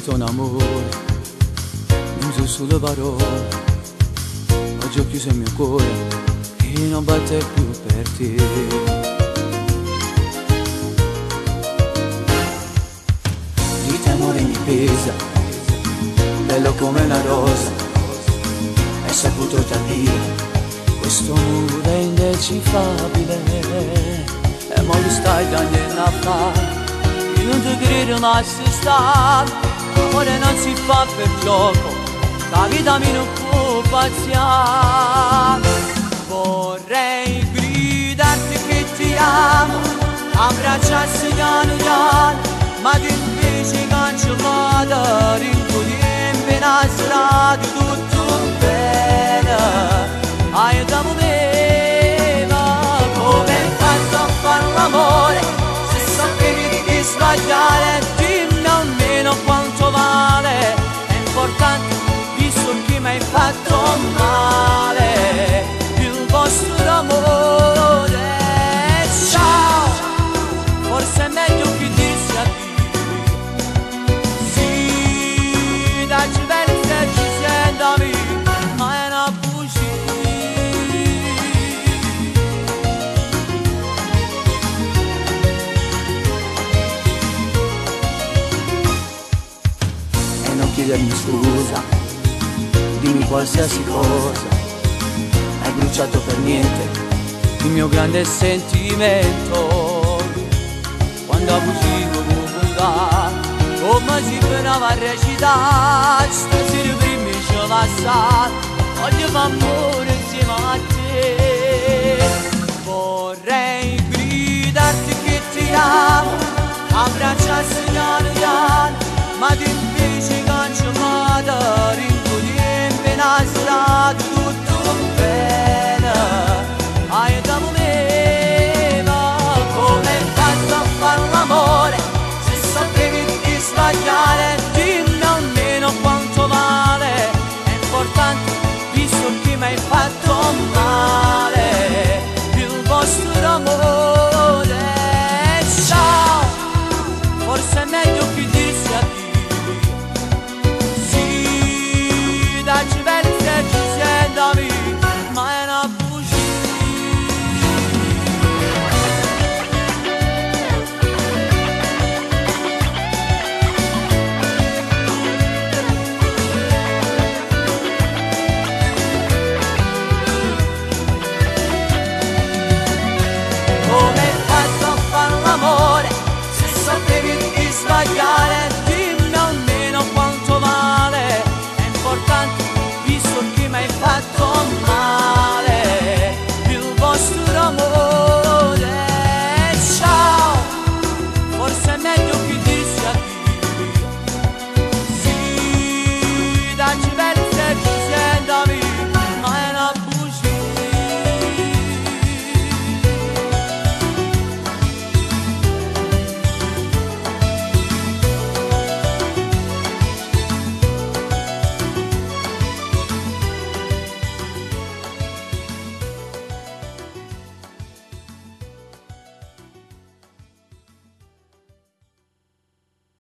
scritto un amore, non so solo parole. Oggi ho chiuso il mio cuore e non batte più per te. Di te amore mi pesa, bello come una rosa, hai saputo capire, questo muro è indecifabile. E mo lo stai dando a fare, io non ti credo mai se sta. L'amore non si fa per gioco, la vita mi non può paziare. Vorrei gridarti che ti amo, abbracciarsi piano piano, ma tu invece cancellata, rincoglievi la strada, tutto bene. Aiutami me, ma come hai fatto a fare l'amore, se sapevi di sbagliare, dimmi almeno quanto vale. È importante, visto che mi hai fatto male, il vostro amore. Ciao, forse è meglio che dirsi addio. Sì, da diverse ci sentami, ma è una bugia. E non chiedermi scusa, dimmi qualsiasi cosa, hai bruciato per niente il mio grande sentimento. Quando ho bugido con come si penava a recitare, stasera prima ci passare, voglio fare amore insieme a te. Vorrei gridarti che ti amo, abbracciarsi piano piano, ma tu invece cancellata, rincoglievi la strada, tutto bene. Aiutami me, ma come hai fatto a fare l'amore, se sapevi di sbagliare, dimmi almeno quanto vale. È importante, visto che mi hai fatto